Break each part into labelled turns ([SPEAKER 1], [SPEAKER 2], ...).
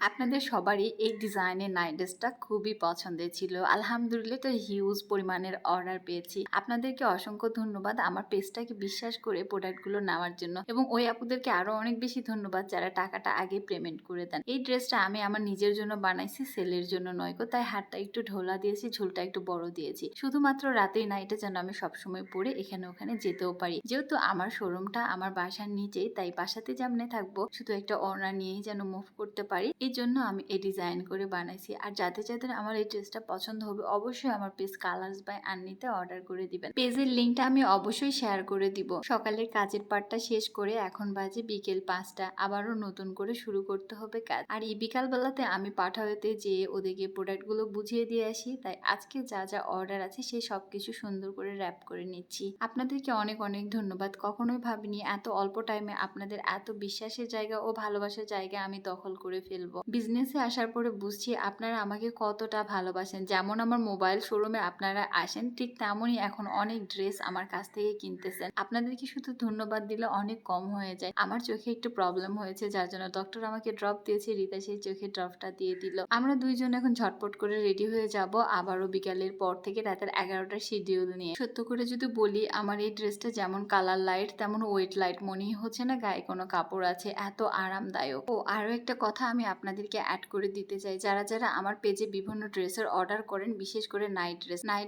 [SPEAKER 1] আপনাদের সবারই এই ডিজাইনের নাইট ড্রেসটা খুবই পছন্দের ছিল। আলহামদুলিল্লাহ এটা হিউজ পরিমাণের অর্ডার পেয়েছি। আপনাদেরকে অসংখ্য ধন্যবাদ আমার পেজটাকে বিশ্বাস করে প্রোডাক্টগুলো নেওয়ার জন্য, এবং ওই আপুদেরকে আরো অনেক বেশি ধন্যবাদ যারা টাকাটা আগে পেমেন্ট করে দেন। এই ড্রেসটা আমি আমার নিজের জন্য বানাইছি, সেলের জন্য নয় গো। তাই হাতটা একটু ঢোলা দিয়েছি, ঝুলটা একটু বড় দিয়েছি, শুধুমাত্র রাতের নাইটে যেন আমি সবসময় পরে এখানে ওখানে যেতেও পারি। যেহেতু আমার শোরুমটা আমার বাসার নিচেই, তাই বাসাতে যেমনে থাকবো শুধু একটা ওড়না নিয়েই যেন মুভ করতে পারি, এই জন্য আমি এই ডিজাইন করে বানাইছি। আর যাদের যাদের আমার এই ড্রেসটা পছন্দ হবে অবশ্যই আমার পেজ কালার্স বাই আন্নিতে অর্ডার করে দিবেন। পেজের লিঙ্কটা আমি অবশ্যই শেয়ার করে দিব। সকালের কাজের পার্টটা শেষ করে এখন বাজে বিকেল 5টা, আবারও নতুন করে শুরু করতে হবে কাজ। আর এই বিকাল বেলাতে আমি পাঠাওতে যেয়ে ওদেরকে প্রোডাক্টগুলো বুঝিয়ে দিয়ে আসি, তাই আজকে যা যা অর্ডার আছে সেই সবকিছু সুন্দর করে র্যাপ করে নিচ্ছি। আপনাদেরকে অনেক অনেক ধন্যবাদ। কখনোই ভাবিনি এত অল্প টাইমে আপনাদের এত বিশ্বাসের জায়গা ও ভালোবাসার জায়গা আমি দখল করে ফেলবো। বিজনেসে আসার পরে বুঝছি আপনারা আমাকে কতটা ভালোবাসেন। যেমন আমার মোবাইল শোরুমে আপনারা আসেন, ঠিক তেমনই এখন অনেক ড্রেস আমার কাছ থেকে কিনতেছেন। আপনাদেরকে শুধু ধন্যবাদ দিলে অনেক কম হয়ে যায়। আমার চোখে একটু প্রবলেম হয়েছে, যার জন্য ডক্টর আমাকে ড্রপ দিয়েছে, রিতা সেই চোখে ড্রপটা দিয়ে দিল। আমরা দুইজন এখন ঝটপট করে রেডি হয়ে যাব আবারও বিকালের পর থেকে রাতের 11টার শিডিউল নিয়ে। সত্য করে যদি বলি, আমার এই ড্রেসটা যেমন কালার লাইট তেমন ওয়েট লাইট, মনেই হচ্ছে না গায়ে কোনো কাপড় আছে, এত আরামদায়ক। ও আরো একটা কথা আমি আপনাদেরকে অ্যাড করে দিতে চাই, যারা যারা আমার পেজে বিভিন্ন ড্রেসের অর্ডার করেন, বিশেষ করে নাইট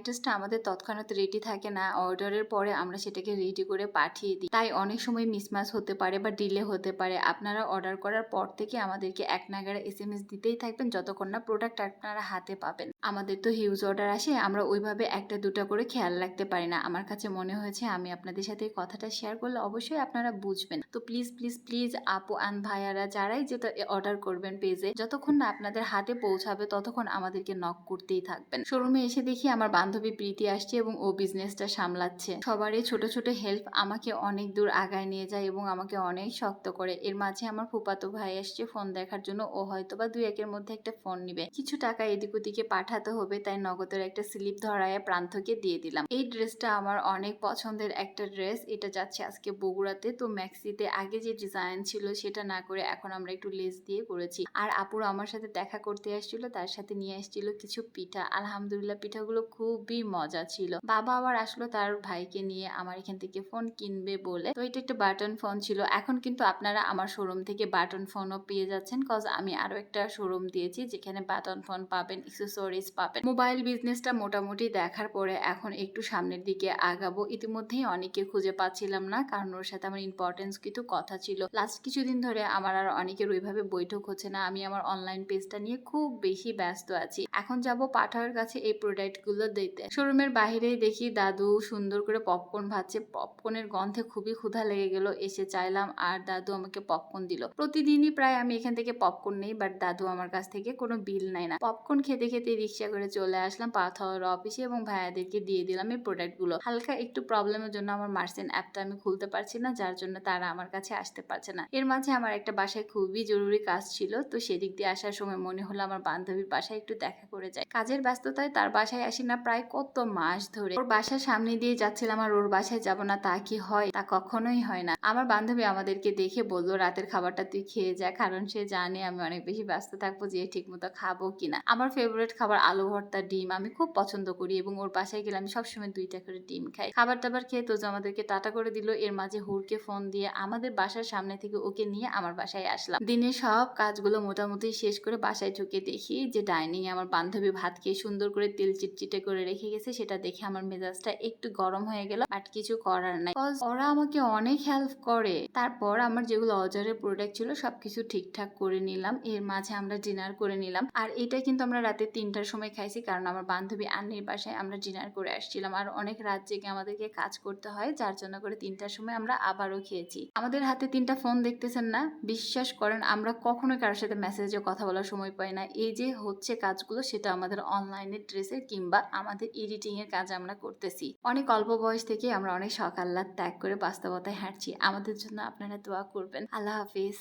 [SPEAKER 1] ড্রেসটা আমাদের তৎক্ষণাৎ রেডি থাকে না, অর্ডারের পরে আমরা সেটাকে রেডি করে পাঠিয়ে দিই, তাই অনেক সময় মিসম্যাচ হতে পারে বা ডিলে হতে পারে। আপনারা অর্ডার করার পর থেকে আমাদেরকে এক নাগাড়ে SMS দিতেই থাকবেন যতক্ষণ না প্রোডাক্ট আপনারা হাতে পাবেন। আমাদের তো হিউজ অর্ডার আসে, আমরা ওইভাবে একটা দুটা করে খেয়াল রাখতে পারি না। আমার কাছে মনে হয়েছে আমি আপনাদের সাথে এই কথাটা শেয়ার করলে অবশ্যই আপনারা বুঝবেন। তো প্লিজ প্লিজ প্লিজ আপু অ্যান্ড ভাইয়ারা যারাই যেটা অর্ডার করবেন পেজে, যতক্ষণ না আপনাদের হাতে পৌঁছাবে ততক্ষণ আমাদেরকে নক করতেই থাকবেন। শোরুমে এসে দেখি আমার বান্ধবী প্রীতি আসছে এবং ও বিজনেসটা সামলাচ্ছে। সবারই ছোট ছোট হেল্প আমাকে অনেক দূর আগায় নিয়ে যায় এবং আমাকে অনেক শক্ত করে। এর মাঝে আমার ফুপাতো ভাই আসছে ফোন দেখার জন্য, ও হয়তো বা 2-1 মধ্যে একটা ফোন নিবে। কিছু টাকা এদিক ওদিকে পাঠাতে হবে, তাই নগদের একটা স্লিপ ধরায় প্রান্তকে দিয়ে দিলাম। এই ড্রেসটা আমার অনেক পছন্দের একটা ড্রেস। এটা যাচ্ছে আজকে বগুড়াতে। তো ম্যাক্সিতে আগে যে ডিজাইন ছিল সেটা না করে এখন আমরা একটু লেস দিয়ে করেছি। আর আপুরা আমার সাথে দেখা করতে আসছিল, তার সাথে নিয়ে আসছিল কিছু পিঠা। আলহামদুলিল্লাহ পিঠাগুলো খুবই মজা ছিল। বাবা আবার আসলো তার ভাইকে নিয়ে আমার এখান থেকে ফোন কিনবে বলে। তো এটা একটা বাটন ফোন ছিল। এখন কিন্তু আপনারা আমার শোরুম থেকে বাটন ফোনও পেয়ে যাচ্ছেন, কজ আমি আরো একটা শোরুম দিয়েছি যেখানে বাটন ফোন পাবেন, অ্যাক্সেসরিজ পাবেন। মোবাইল বিজনেসটা মোটামুটি দেখার পরে এখন একটু সামনের দিকে আগাবো। ইতিমধ্যেই অনেকে খুঁজে পাচ্ছিলাম না, কারণ ওর সাথে আমার ইম্পর্টেন্স কিছু কথা ছিল। লাস্ট কিছুদিন ধরে আমার আর অনেকের ওইভাবে বৈঠক হচ্ছে না। আমি আমার অনলাইন পেজটা নিয়ে খুব বেশি ব্যস্ত আছি। এখন যাব পাঠাওয়ের কাছে এই প্রোডাক্ট গুলো দিতে। শোরুমের বাহিরেই দেখি দাদু সুন্দর করে পপকর্ন ভাজছে। পপকর্নের গন্ধে খুবই ক্ষুধা লেগে গেল, এসে চাইলাম আর দাদু আমাকে পপকর্ন দিল। প্রতিদিনই প্রায় আমি এখান থেকে পপকর্ন নেই, বাট দাদু আমার কাছ থেকে কোনো বিল নেয় না। পপকর্ন খেতে খেতে রিক্সা করে চলে আসলাম পাঠাওয়ার অফিসে এবং ভাইয়াদেরকে দিয়ে দিলাম এই প্রোডাক্ট গুলো। হালকা একটু প্রবলেমের জন্য আমার মার্চেন্ট অ্যাপটা আমি খুলতে পারছি না, যার জন্য তারা আমার কাছে আসতে পারছে না। এর মাঝে আমার একটা বাসায় খুবই জরুরি কাজ ছিল, তো সেদিক দিয়ে আসার সময় মনে হলো আমার বান্ধবীর বাসায় একটু দেখা করে যায়। কাজের ব্যস্ততায় তার বাসায় আসি না প্রায় কত মাস ধরে। ওর বাসার সামনে দিয়ে যাচ্ছিলাম আর ওর বাসায় যাব না তা কি হয়? তা কখনোই হয় না। আমার বান্ধবী আমাদেরকে দেখে বলল রাতের খাবারটা তুই খেয়ে যা, কারণ সে জানে আমি অনেক বেশি ব্যস্ত থাকবো যে ঠিক মতো খাবো কিনা। আমার ফেভারিট খাবার আলু ভর্তা, ডিম আমি খুব পছন্দ করি এবং ওর বাসায় গেলে আমি সবসময় 2টা করে ডিম খাই। খাবার দাবার খেয়ে তোজো আমাদেরকে টাটা করে দিল। এর মাঝে হুরকে ফোন দিয়ে আমাদের বাসার সামনে থেকে ওকে নিয়ে আমার বাসায় আসলাম। দিনের সব কাজগুলো মোটামুটি শেষ করে বাসায় ঢুকে দেখি যে ডাইনিং এ আমার বান্ধবী ভাত খেয়ে সুন্দর করে তেল চিটচিটে করে রেখে গেছে। সেটা দেখে আমার মেজাজটা একটু গরম হয়ে গেল, বাট কিছু করার নাই, ওরা আমাকে অনেক হেল্প করে। তারপর আমার যেগুলো অর্ডারের প্রোডাক্ট ছিল সবকিছু ঠিকঠাক করে নিলাম। এর মাঝে আমরা ডিনার করে নিলাম। আর এটা কিন্তু আমরা রাতে 3টার সময় খাইছি, কারণ আমার বান্ধবী আন্নির বাসায় আমরা ডিনার করে আসছিলাম। আর অনেক রাত জেগে আমাদেরকে কাজ করতে হয়, যার জন্য করে 3টার সময় আমরা আবারও খেয়েছি। আমাদের হাতে 3টা ফোন দেখতেছেন না? বিশ্বাস করেন আমরা কখনোই কারোর সাথে মেসেজে কথা বলার সময় পাই না। এই যে হচ্ছে কাজগুলো সেটা আমাদের অনলাইনে ড্রেসের কিংবা আমাদের এডিটিং এর কাজ আমরা করতেছি। অনেক অল্প বয়স থেকে আমরা অনেক সকাল রাত ত্যাগ করে বাস্তবতায় হাঁটছি। আমাদের জন্য আপনারা দোয়া করবেন। আল্লাহ হাফিজ।